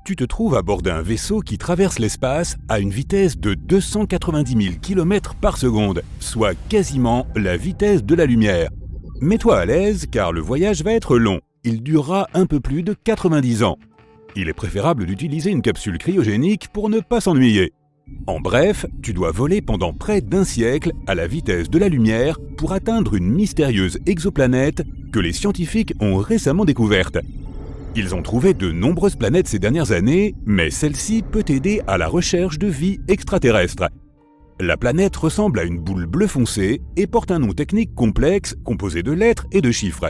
Tu te trouves à bord d'un vaisseau qui traverse l'espace à une vitesse de 290 000 km par seconde, soit quasiment la vitesse de la lumière. Mets-toi à l'aise car le voyage va être long. Il durera un peu plus de 90 ans. Il est préférable d'utiliser une capsule cryogénique pour ne pas s'ennuyer. En bref, tu dois voler pendant près d'un siècle à la vitesse de la lumière pour atteindre une mystérieuse exoplanète que les scientifiques ont récemment découverte. Ils ont trouvé de nombreuses planètes ces dernières années, mais celle-ci peut aider à la recherche de vie extraterrestre. La planète ressemble à une boule bleu foncé et porte un nom technique complexe composé de lettres et de chiffres.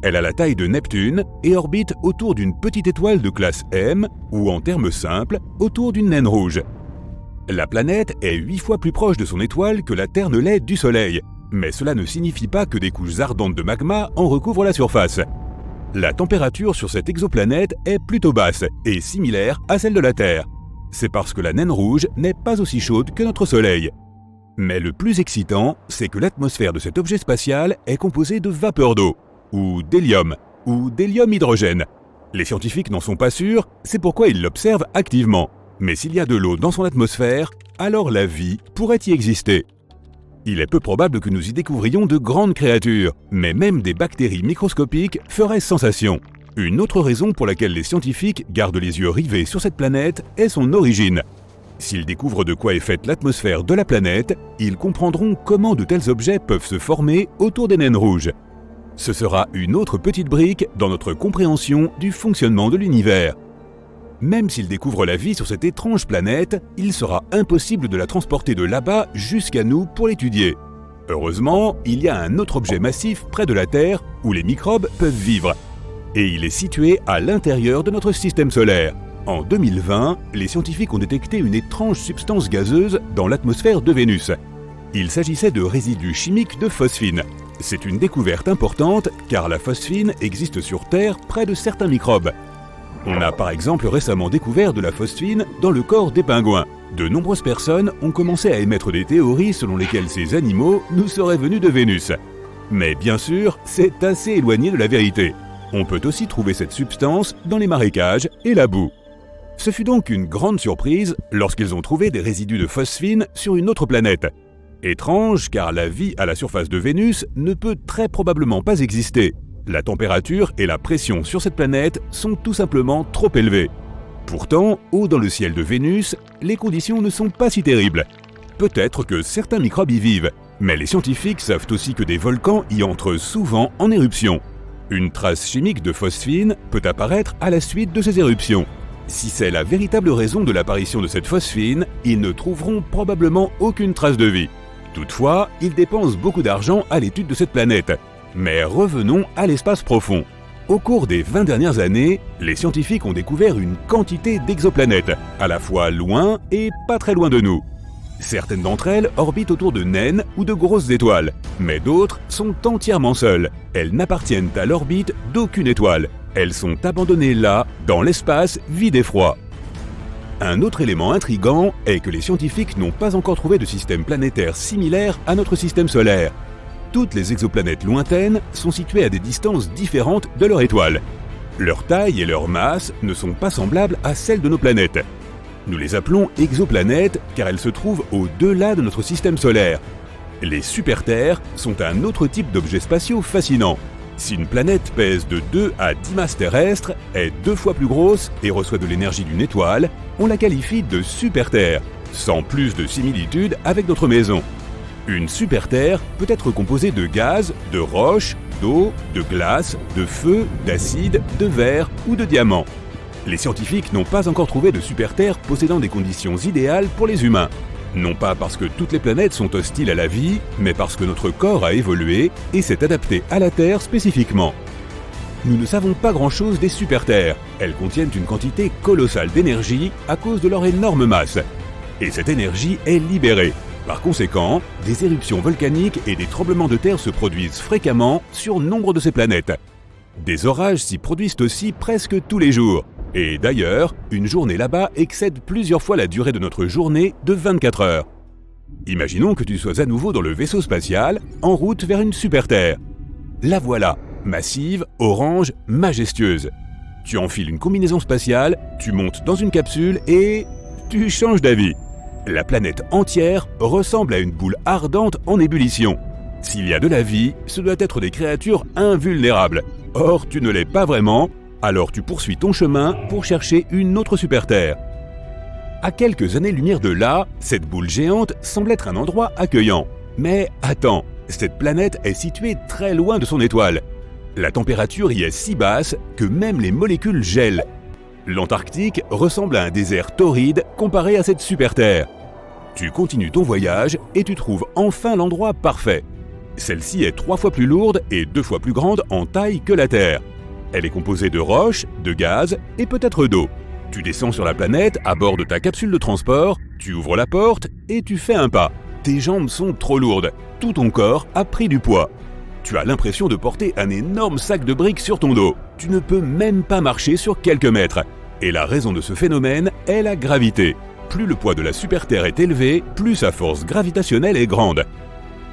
Elle a la taille de Neptune et orbite autour d'une petite étoile de classe M, ou en termes simples, autour d'une naine rouge. La planète est 8 fois plus proche de son étoile que la Terre ne l'est du Soleil, mais cela ne signifie pas que des couches ardentes de magma en recouvrent la surface. La température sur cette exoplanète est plutôt basse et similaire à celle de la Terre. C'est parce que la naine rouge n'est pas aussi chaude que notre Soleil. Mais le plus excitant, c'est que l'atmosphère de cet objet spatial est composée de vapeur d'eau, ou d'hélium hydrogène. Les scientifiques n'en sont pas sûrs, c'est pourquoi ils l'observent activement. Mais s'il y a de l'eau dans son atmosphère, alors la vie pourrait y exister. Il est peu probable que nous y découvrions de grandes créatures, mais même des bactéries microscopiques feraient sensation. Une autre raison pour laquelle les scientifiques gardent les yeux rivés sur cette planète est son origine. S'ils découvrent de quoi est faite l'atmosphère de la planète, ils comprendront comment de tels objets peuvent se former autour des naines rouges. Ce sera une autre petite brique dans notre compréhension du fonctionnement de l'univers. Même s'ils découvrent la vie sur cette étrange planète, il sera impossible de la transporter de là-bas jusqu'à nous pour l'étudier. Heureusement, il y a un autre objet massif près de la Terre où les microbes peuvent vivre. Et il est situé à l'intérieur de notre système solaire. En 2020, les scientifiques ont détecté une étrange substance gazeuse dans l'atmosphère de Vénus. Il s'agissait de résidus chimiques de phosphine. C'est une découverte importante car la phosphine existe sur Terre près de certains microbes. On a par exemple récemment découvert de la phosphine dans le corps des pingouins. De nombreuses personnes ont commencé à émettre des théories selon lesquelles ces animaux nous seraient venus de Vénus. Mais bien sûr, c'est assez éloigné de la vérité. On peut aussi trouver cette substance dans les marécages et la boue. Ce fut donc une grande surprise lorsqu'ils ont trouvé des résidus de phosphine sur une autre planète. Étrange car la vie à la surface de Vénus ne peut très probablement pas exister. La température et la pression sur cette planète sont tout simplement trop élevées. Pourtant, haut dans le ciel de Vénus, les conditions ne sont pas si terribles. Peut-être que certains microbes y vivent, mais les scientifiques savent aussi que des volcans y entrent souvent en éruption. Une trace chimique de phosphine peut apparaître à la suite de ces éruptions. Si c'est la véritable raison de l'apparition de cette phosphine, ils ne trouveront probablement aucune trace de vie. Toutefois, ils dépensent beaucoup d'argent à l'étude de cette planète. Mais revenons à l'espace profond. Au cours des 20 dernières années, les scientifiques ont découvert une quantité d'exoplanètes, à la fois loin et pas très loin de nous. Certaines d'entre elles orbitent autour de naines ou de grosses étoiles, mais d'autres sont entièrement seules. Elles n'appartiennent à l'orbite d'aucune étoile. Elles sont abandonnées là, dans l'espace vide et froid. Un autre élément intrigant est que les scientifiques n'ont pas encore trouvé de système planétaire similaire à notre système solaire. Toutes les exoplanètes lointaines sont situées à des distances différentes de leur étoile. Leur taille et leur masse ne sont pas semblables à celles de nos planètes. Nous les appelons exoplanètes car elles se trouvent au-delà de notre système solaire. Les super-terres sont un autre type d'objets spatiaux fascinants. Si une planète pèse de 2 à 10 masses terrestres, est 2 fois plus grosse et reçoit de l'énergie d'une étoile, on la qualifie de super-terre, sans plus de similitude avec notre maison. Une super-terre peut être composée de gaz, de roches, d'eau, de glace, de feu, d'acide, de verre ou de diamants. Les scientifiques n'ont pas encore trouvé de super-terre possédant des conditions idéales pour les humains. Non pas parce que toutes les planètes sont hostiles à la vie, mais parce que notre corps a évolué et s'est adapté à la Terre spécifiquement. Nous ne savons pas grand-chose des super-terres. Elles contiennent une quantité colossale d'énergie à cause de leur énorme masse. Et cette énergie est libérée. Par conséquent, des éruptions volcaniques et des tremblements de terre se produisent fréquemment sur nombre de ces planètes. Des orages s'y produisent aussi presque tous les jours. Et d'ailleurs, une journée là-bas excède plusieurs fois la durée de notre journée de 24 heures. Imaginons que tu sois à nouveau dans le vaisseau spatial, en route vers une super-terre. La voilà, massive, orange, majestueuse. Tu enfiles une combinaison spatiale, tu montes dans une capsule et tu changes d'avis. La planète entière ressemble à une boule ardente en ébullition. S'il y a de la vie, ce doit être des créatures invulnérables. Or, tu ne l'es pas vraiment, alors tu poursuis ton chemin pour chercher une autre super-Terre. À quelques années-lumière de là, cette boule géante semble être un endroit accueillant. Mais attends, cette planète est située très loin de son étoile. La température y est si basse que même les molécules gèlent. L'Antarctique ressemble à un désert torride comparé à cette super-Terre. Tu continues ton voyage et tu trouves enfin l'endroit parfait. Celle-ci est 3 fois plus lourde et 2 fois plus grande en taille que la Terre. Elle est composée de roches, de gaz et peut-être d'eau. Tu descends sur la planète à bord de ta capsule de transport, tu ouvres la porte et tu fais un pas. Tes jambes sont trop lourdes, tout ton corps a pris du poids. Tu as l'impression de porter un énorme sac de briques sur ton dos. Tu ne peux même pas marcher sur quelques mètres. Et la raison de ce phénomène est la gravité. Plus le poids de la super-Terre est élevé, plus sa force gravitationnelle est grande.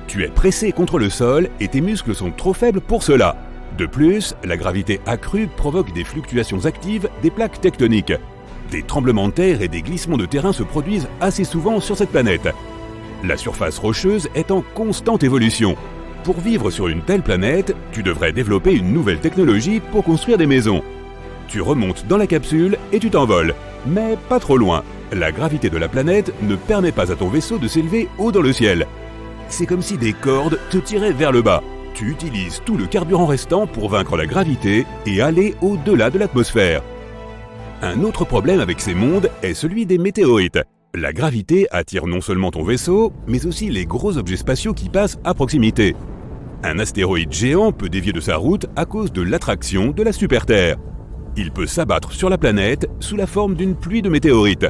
Tu es pressé contre le sol et tes muscles sont trop faibles pour cela. De plus, la gravité accrue provoque des fluctuations actives des plaques tectoniques. Des tremblements de terre et des glissements de terrain se produisent assez souvent sur cette planète. La surface rocheuse est en constante évolution. Pour vivre sur une telle planète, tu devrais développer une nouvelle technologie pour construire des maisons. Tu remontes dans la capsule et tu t'envoles, mais pas trop loin. La gravité de la planète ne permet pas à ton vaisseau de s'élever haut dans le ciel. C'est comme si des cordes te tiraient vers le bas. Tu utilises tout le carburant restant pour vaincre la gravité et aller au-delà de l'atmosphère. Un autre problème avec ces mondes est celui des météorites. La gravité attire non seulement ton vaisseau, mais aussi les gros objets spatiaux qui passent à proximité. Un astéroïde géant peut dévier de sa route à cause de l'attraction de la super-Terre. Il peut s'abattre sur la planète sous la forme d'une pluie de météorites.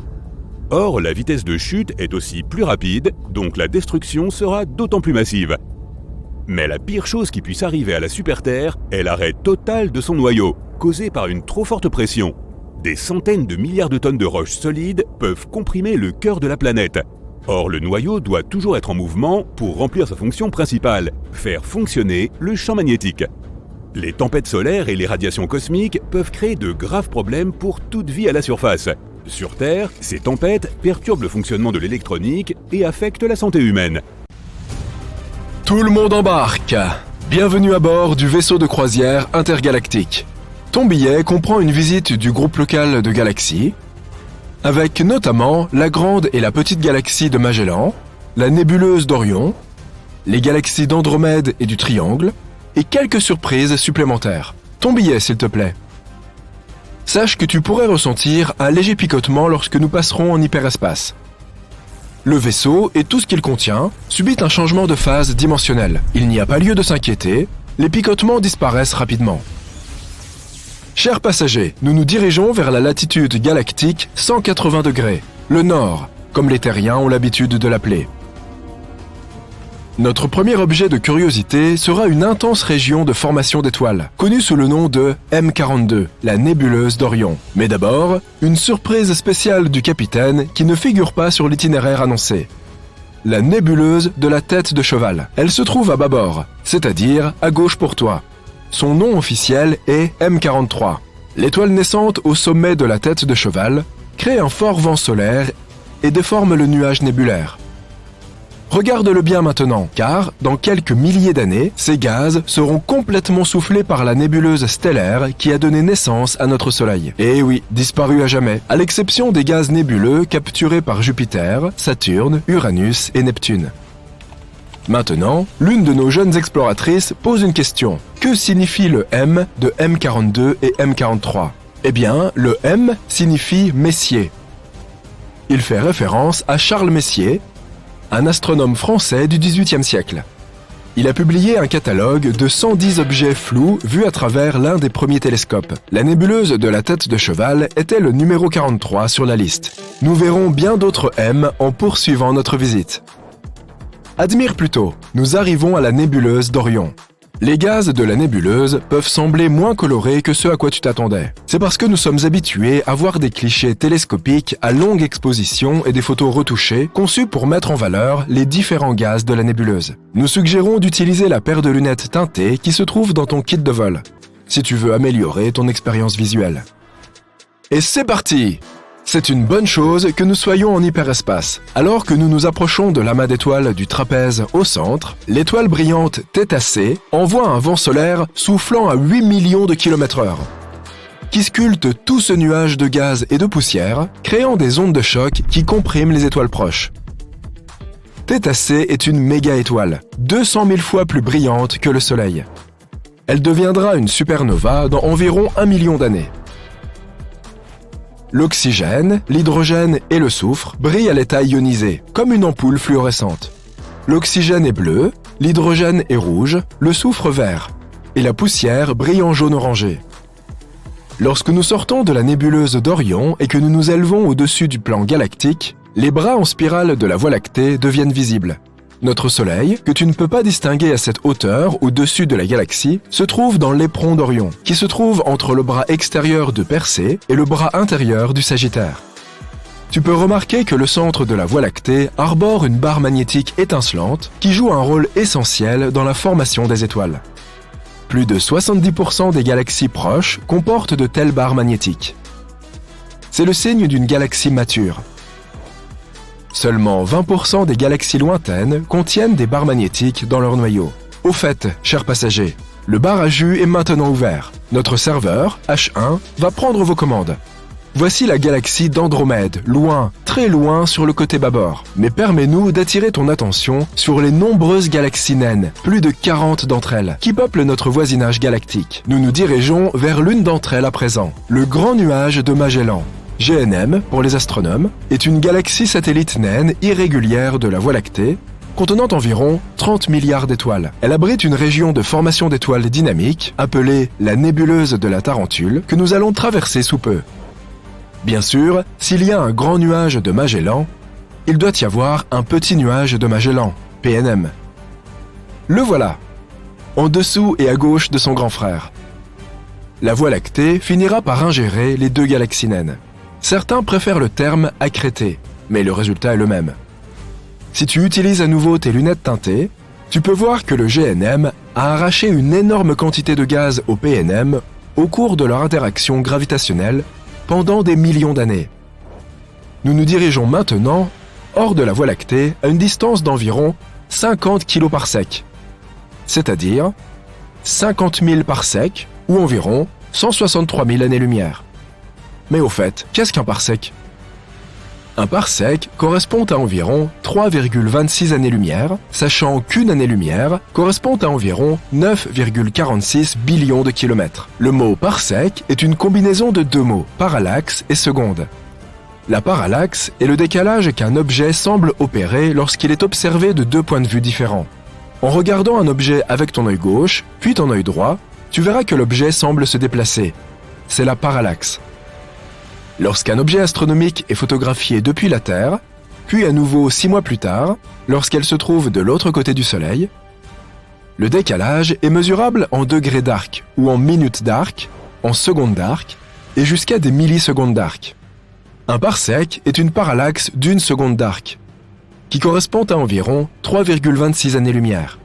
Or, la vitesse de chute est aussi plus rapide, donc la destruction sera d'autant plus massive. Mais la pire chose qui puisse arriver à la super-Terre est l'arrêt total de son noyau, causé par une trop forte pression. Des centaines de milliards de tonnes de roches solides peuvent comprimer le cœur de la planète. Or, le noyau doit toujours être en mouvement pour remplir sa fonction principale, faire fonctionner le champ magnétique. Les tempêtes solaires et les radiations cosmiques peuvent créer de graves problèmes pour toute vie à la surface. Sur Terre, ces tempêtes perturbent le fonctionnement de l'électronique et affectent la santé humaine. Tout le monde embarque! Bienvenue à bord du vaisseau de croisière intergalactique. Ton billet comprend une visite du groupe local de galaxies, avec notamment la grande et la petite galaxie de Magellan, la nébuleuse d'Orion, les galaxies d'Andromède et du Triangle, et quelques surprises supplémentaires. Ton billet, s'il te plaît. Sache que tu pourrais ressentir un léger picotement lorsque nous passerons en hyperespace. Le vaisseau et tout ce qu'il contient subit un changement de phase dimensionnelle. Il n'y a pas lieu de s'inquiéter, les picotements disparaissent rapidement. Chers passagers, nous nous dirigeons vers la latitude galactique 180 degrés, le nord, comme les terriens ont l'habitude de l'appeler. Notre premier objet de curiosité sera une intense région de formation d'étoiles, connue sous le nom de M42, la nébuleuse d'Orion. Mais d'abord, une surprise spéciale du capitaine qui ne figure pas sur l'itinéraire annoncé. La nébuleuse de la tête de cheval. Elle se trouve à bâbord, c'est-à-dire à gauche pour toi. Son nom officiel est M43. L'étoile naissante au sommet de la tête de cheval crée un fort vent solaire et déforme le nuage nébulaire. Regarde-le bien maintenant, car dans quelques milliers d'années, ces gaz seront complètement soufflés par la nébuleuse stellaire qui a donné naissance à notre Soleil. Et oui, disparu à jamais, à l'exception des gaz nébuleux capturés par Jupiter, Saturne, Uranus et Neptune. Maintenant, l'une de nos jeunes exploratrices pose une question. Que signifie le M de M42 et M43 ? Eh bien, le M signifie Messier. Il fait référence à Charles Messier, un astronome français du XVIIIe siècle. Il a publié un catalogue de 110 objets flous vus à travers l'un des premiers télescopes. La nébuleuse de la tête de cheval était le numéro 43 sur la liste. Nous verrons bien d'autres M en poursuivant notre visite. Admire plutôt, nous arrivons à la nébuleuse d'Orion. Les gaz de la nébuleuse peuvent sembler moins colorés que ce à quoi tu t'attendais. C'est parce que nous sommes habitués à voir des clichés télescopiques à longue exposition et des photos retouchées conçues pour mettre en valeur les différents gaz de la nébuleuse. Nous suggérons d'utiliser la paire de lunettes teintées qui se trouve dans ton kit de vol. si tu veux améliorer ton expérience visuelle. Et c'est parti! C'est une bonne chose que nous soyons en hyperespace. Alors que nous nous approchons de l'amas d'étoiles du trapèze au centre, l'étoile brillante Θ C envoie un vent solaire soufflant à 8 millions de km/h, qui sculpte tout ce nuage de gaz et de poussière, créant des ondes de choc qui compriment les étoiles proches. Θ C est une méga-étoile, 200 000 fois plus brillante que le Soleil. Elle deviendra une supernova dans environ 1 million d'années. L'oxygène, l'hydrogène et le soufre brillent à l'état ionisé, comme une ampoule fluorescente. L'oxygène est bleu, l'hydrogène est rouge, le soufre vert, et la poussière brille en jaune orangé. Lorsque nous sortons de la nébuleuse d'Orion et que nous nous élevons au-dessus du plan galactique, les bras en spirale de la Voie lactée deviennent visibles. Notre Soleil, que tu ne peux pas distinguer à cette hauteur au-dessus de la galaxie, se trouve dans l'éperon d'Orion, qui se trouve entre le bras extérieur de Persée et le bras intérieur du Sagittaire. Tu peux remarquer que le centre de la Voie lactée arbore une barre magnétique étincelante qui joue un rôle essentiel dans la formation des étoiles. Plus de 70% des galaxies proches comportent de telles barres magnétiques. C'est le signe d'une galaxie mature. Seulement 20% des galaxies lointaines contiennent des barres magnétiques dans leur noyau. Au fait, chers passagers, le bar à jus est maintenant ouvert. Notre serveur, H1, va prendre vos commandes. Voici la galaxie d'Andromède, loin, très loin sur le côté bâbord. Mais permets-nous d'attirer ton attention sur les nombreuses galaxies naines, plus de 40 d'entre elles, qui peuplent notre voisinage galactique. Nous nous dirigeons vers l'une d'entre elles à présent, le Grand Nuage de Magellan. GNM, pour les astronomes, est une galaxie satellite naine irrégulière de la Voie lactée, contenant environ 30 milliards d'étoiles. Elle abrite une région de formation d'étoiles dynamiques, appelée la nébuleuse de la Tarentule, que nous allons traverser sous peu. Bien sûr, s'il y a un grand nuage de Magellan, il doit y avoir un petit nuage de Magellan, PNM. Le voilà, en dessous et à gauche de son grand frère. La Voie lactée finira par ingérer les deux galaxies naines. Certains préfèrent le terme accrété, mais le résultat est le même. Si tu utilises à nouveau tes lunettes teintées, tu peux voir que le GNM a arraché une énorme quantité de gaz au PNM au cours de leur interaction gravitationnelle pendant des millions d'années. Nous nous dirigeons maintenant hors de la Voie lactée à une distance d'environ 50 km/s, c'est-à-dire 50 000 parsecs ou environ 163 000 années-lumière. Mais au fait, qu'est-ce qu'un parsec? Un parsec correspond à environ 3,26 années-lumière, sachant qu'une année-lumière correspond à environ 9,46 billions de kilomètres. Le mot parsec est une combinaison de deux mots, parallaxe et seconde. La parallaxe est le décalage qu'un objet semble opérer lorsqu'il est observé de deux points de vue différents. En regardant un objet avec ton œil gauche, puis ton œil droit, tu verras que l'objet semble se déplacer. C'est la parallaxe. Lorsqu'un objet astronomique est photographié depuis la Terre, puis à nouveau 6 mois plus tard, lorsqu'elle se trouve de l'autre côté du Soleil, le décalage est mesurable en degrés d'arc ou en minutes d'arc, en secondes d'arc et jusqu'à des millisecondes d'arc. Un parsec est une parallaxe d'une seconde d'arc, qui correspond à environ 3,26 années-lumière.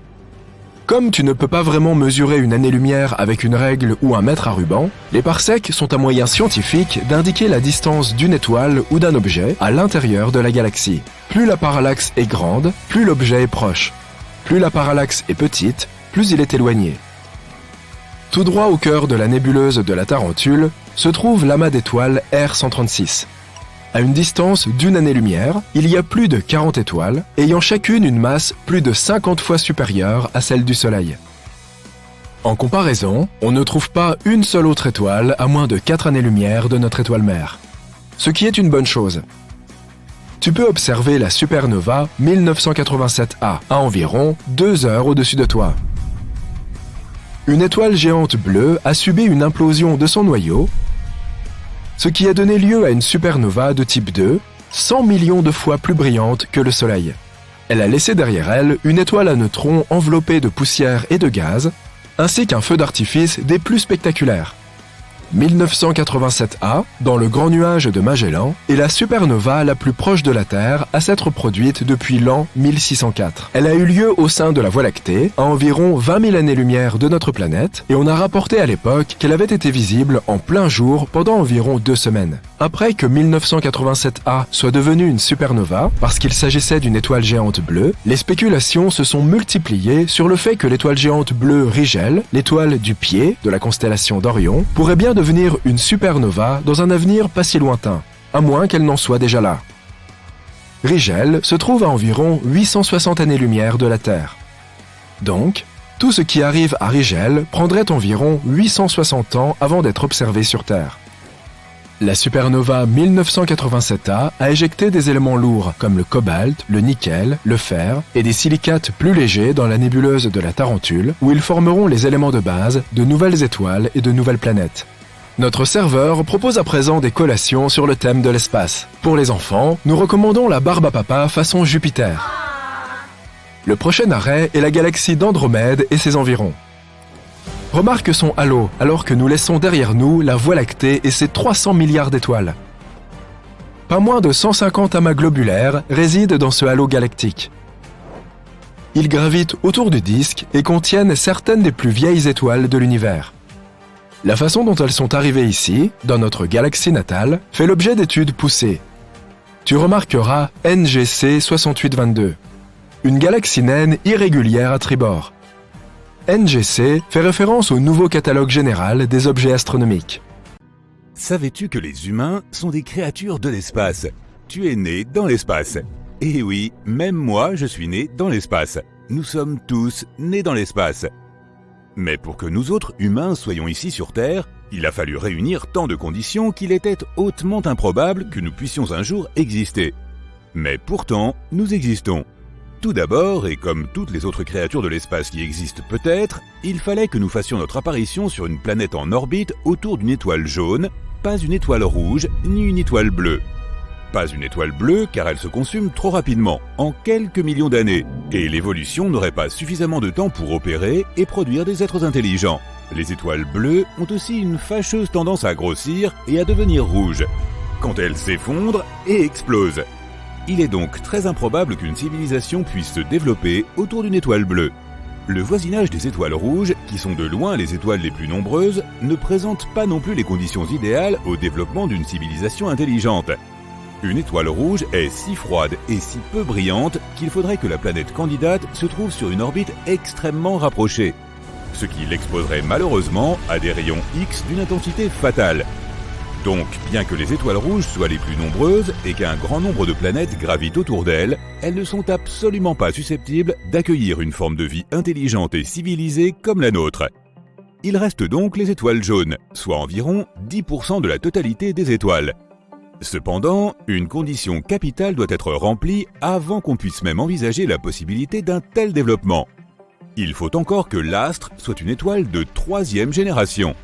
Comme tu ne peux pas vraiment mesurer une année-lumière avec une règle ou un mètre à ruban, les parsecs sont un moyen scientifique d'indiquer la distance d'une étoile ou d'un objet à l'intérieur de la galaxie. Plus la parallaxe est grande, plus l'objet est proche. Plus la parallaxe est petite, plus il est éloigné. Tout droit au cœur de la nébuleuse de la Tarentule se trouve l'amas d'étoiles R136. À une distance d'une année-lumière, il y a plus de 40 étoiles, ayant chacune une masse plus de 50 fois supérieure à celle du Soleil. En comparaison, on ne trouve pas une seule autre étoile à moins de 4 années-lumière de notre étoile mère. Ce qui est une bonne chose. Tu peux observer la supernova 1987A à environ 2 heures au-dessus de toi. Une étoile géante bleue a subi une implosion de son noyau, ce qui a donné lieu à une supernova de type 2, 100 millions de fois plus brillante que le Soleil. Elle a laissé derrière elle une étoile à neutrons enveloppée de poussière et de gaz, ainsi qu'un feu d'artifice des plus spectaculaires. 1987A, dans le Grand Nuage de Magellan, est la supernova la plus proche de la Terre à s'être produite depuis l'an 1604. Elle a eu lieu au sein de la Voie lactée, à environ 20 000 années-lumière de notre planète, et on a rapporté à l'époque qu'elle avait été visible en plein jour pendant environ 2 semaines. Après que 1987A soit devenue une supernova, parce qu'il s'agissait d'une étoile géante bleue, les spéculations se sont multipliées sur le fait que l'étoile géante bleue Rigel, l'étoile du pied de la constellation d'Orion, pourrait bien devenir une supernova dans un avenir pas si lointain, à moins qu'elle n'en soit déjà là. Rigel se trouve à environ 860 années-lumière de la Terre. Donc, tout ce qui arrive à Rigel prendrait environ 860 ans avant d'être observé sur Terre. La supernova 1987A a éjecté des éléments lourds comme le cobalt, le nickel, le fer et des silicates plus légers dans la nébuleuse de la Tarentule, où ils formeront les éléments de base de nouvelles étoiles et de nouvelles planètes. Notre serveur propose à présent des collations sur le thème de l'espace. Pour les enfants, nous recommandons la barbe à papa façon Jupiter. Le prochain arrêt est la galaxie d'Andromède et ses environs. Remarque son halo, alors que nous laissons derrière nous la Voie lactée et ses 300 milliards d'étoiles. Pas moins de 150 amas globulaires résident dans ce halo galactique. Ils gravitent autour du disque et contiennent certaines des plus vieilles étoiles de l'univers. La façon dont elles sont arrivées ici, dans notre galaxie natale, fait l'objet d'études poussées. Tu remarqueras NGC 6822, une galaxie naine irrégulière à tribord. NGC fait référence au nouveau catalogue général des objets astronomiques. Savais-tu que les humains sont des créatures de l'espace? Tu es né dans l'espace. Et oui, même moi je suis né dans l'espace. Nous sommes tous nés dans l'espace. Mais pour que nous autres humains soyons ici sur Terre, il a fallu réunir tant de conditions qu'il était hautement improbable que nous puissions un jour exister. Mais pourtant, nous existons. Tout d'abord, et comme toutes les autres créatures de l'espace qui existent peut-être, il fallait que nous fassions notre apparition sur une planète en orbite autour d'une étoile jaune, pas une étoile rouge ni une étoile bleue. Pas une étoile bleue car elle se consume trop rapidement, en quelques millions d'années, et l'évolution n'aurait pas suffisamment de temps pour opérer et produire des êtres intelligents. Les étoiles bleues ont aussi une fâcheuse tendance à grossir et à devenir rouges, quand elles s'effondrent et explosent. Il est donc très improbable qu'une civilisation puisse se développer autour d'une étoile bleue. Le voisinage des étoiles rouges, qui sont de loin les étoiles les plus nombreuses, ne présente pas non plus les conditions idéales au développement d'une civilisation intelligente. Une étoile rouge est si froide et si peu brillante qu'il faudrait que la planète candidate se trouve sur une orbite extrêmement rapprochée, ce qui l'exposerait malheureusement à des rayons X d'une intensité fatale. Donc, bien que les étoiles rouges soient les plus nombreuses et qu'un grand nombre de planètes gravitent autour d'elles, elles ne sont absolument pas susceptibles d'accueillir une forme de vie intelligente et civilisée comme la nôtre. Il reste donc les étoiles jaunes, soit environ 10% de la totalité des étoiles. Cependant, une condition capitale doit être remplie avant qu'on puisse même envisager la possibilité d'un tel développement. Il faut encore que l'astre soit une étoile de 3e génération.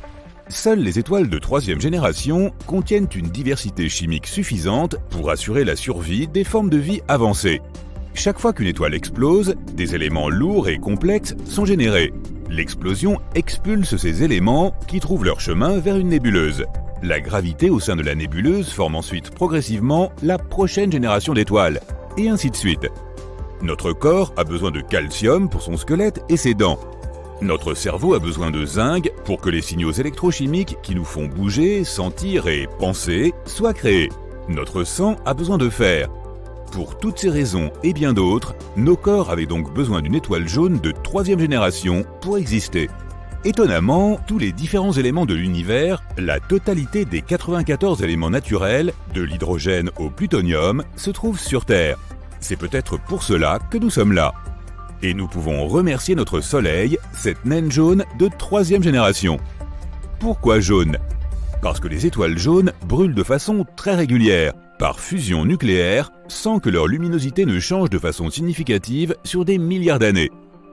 Seules les étoiles de 3e génération contiennent une diversité chimique suffisante pour assurer la survie des formes de vie avancées. Chaque fois qu'une étoile explose, des éléments lourds et complexes sont générés. L'explosion expulse ces éléments qui trouvent leur chemin vers une nébuleuse. La gravité au sein de la nébuleuse forme ensuite progressivement la prochaine génération d'étoiles, et ainsi de suite. Notre corps a besoin de calcium pour son squelette et ses dents. Notre cerveau a besoin de zinc pour que les signaux électrochimiques qui nous font bouger, sentir et penser soient créés. Notre sang a besoin de fer. Pour toutes ces raisons et bien d'autres, nos corps avaient donc besoin d'une étoile jaune de 3e génération pour exister. Étonnamment, tous les différents éléments de l'univers, la totalité des 94 éléments naturels, de l'hydrogène au plutonium, se trouvent sur Terre. C'est peut-être pour cela que nous sommes là. Et nous pouvons remercier notre Soleil, cette naine jaune de 3e génération. Pourquoi jaune? Parce que les étoiles jaunes brûlent de façon très régulière, par fusion nucléaire, sans que leur luminosité ne change de façon significative sur des milliards d'années.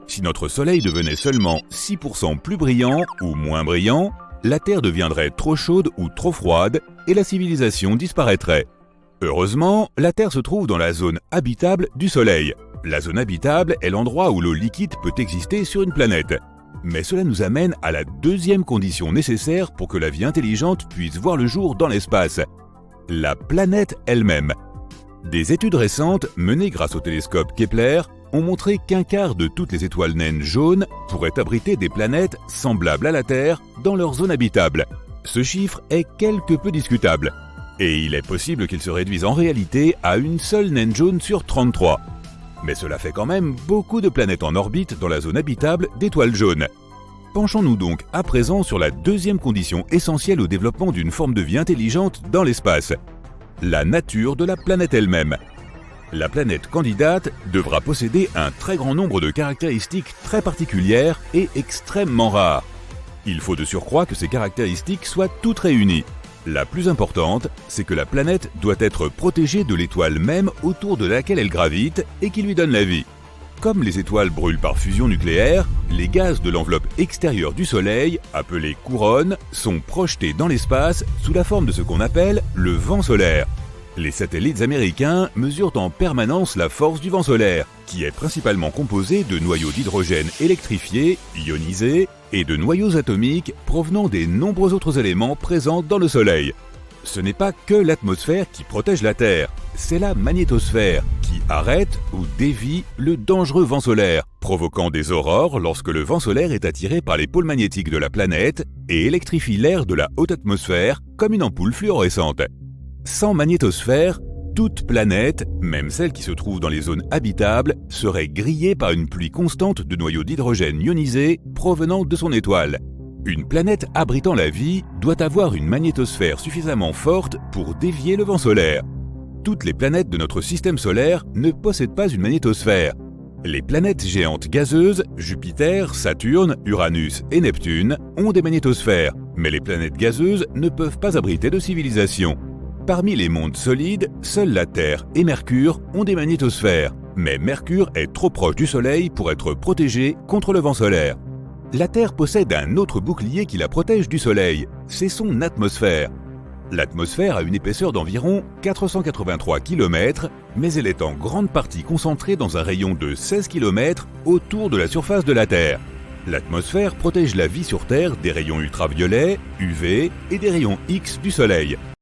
Si notre Soleil devenait seulement 6% plus brillant ou moins brillant, la Terre deviendrait trop chaude ou trop froide et la civilisation disparaîtrait. Heureusement, la Terre se trouve dans la zone habitable du Soleil. La zone habitable est l'endroit où l'eau liquide peut exister sur une planète. Mais cela nous amène à la deuxième condition nécessaire pour que la vie intelligente puisse voir le jour dans l'espace. La planète elle-même. Des études récentes, menées grâce au télescope Kepler, ont montré qu'un quart de toutes les étoiles naines jaunes pourraient abriter des planètes semblables à la Terre dans leur zone habitable. Ce chiffre est quelque peu discutable. Et il est possible qu'il se réduise en réalité à une seule naine jaune sur 33. Mais cela fait quand même beaucoup de planètes en orbite dans la zone habitable d'étoiles jaunes. Penchons-nous donc à présent sur la deuxième condition essentielle au développement d'une forme de vie intelligente dans l'espace. La nature de la planète elle-même. La planète candidate devra posséder un très grand nombre de caractéristiques très particulières et extrêmement rares. Il faut de surcroît que ces caractéristiques soient toutes réunies. La plus importante, c'est que la planète doit être protégée de l'étoile même autour de laquelle elle gravite et qui lui donne la vie. Comme les étoiles brûlent par fusion nucléaire, les gaz de l'enveloppe extérieure du Soleil, appelés couronnes, sont projetés dans l'espace sous la forme de ce qu'on appelle le vent solaire. Les satellites américains mesurent en permanence la force du vent solaire, qui est principalement composé de noyaux d'hydrogène électrifiés, ionisés, et de noyaux atomiques provenant des nombreux autres éléments présents dans le Soleil. Ce n'est pas que l'atmosphère qui protège la Terre, c'est la magnétosphère qui arrête ou dévie le dangereux vent solaire, provoquant des aurores lorsque le vent solaire est attiré par les pôles magnétiques de la planète et électrifie l'air de la haute atmosphère comme une ampoule fluorescente. Sans magnétosphère, toute planète, même celle qui se trouve dans les zones habitables, serait grillée par une pluie constante de noyaux d'hydrogène ionisés provenant de son étoile. Une planète abritant la vie doit avoir une magnétosphère suffisamment forte pour dévier le vent solaire. Toutes les planètes de notre système solaire ne possèdent pas une magnétosphère. Les planètes géantes gazeuses, Jupiter, Saturne, Uranus et Neptune, ont des magnétosphères, mais les planètes gazeuses ne peuvent pas abriter de civilisation. Parmi les mondes solides, seuls la Terre et Mercure ont des magnétosphères, mais Mercure est trop proche du Soleil pour être protégé contre le vent solaire. La Terre possède un autre bouclier qui la protège du Soleil, c'est son atmosphère. L'atmosphère a une épaisseur d'environ 483 km, mais elle est en grande partie concentrée dans un rayon de 16 km autour de la surface de la Terre. L'atmosphère protège la vie sur Terre des rayons ultraviolets, UV et des rayons X du Soleil.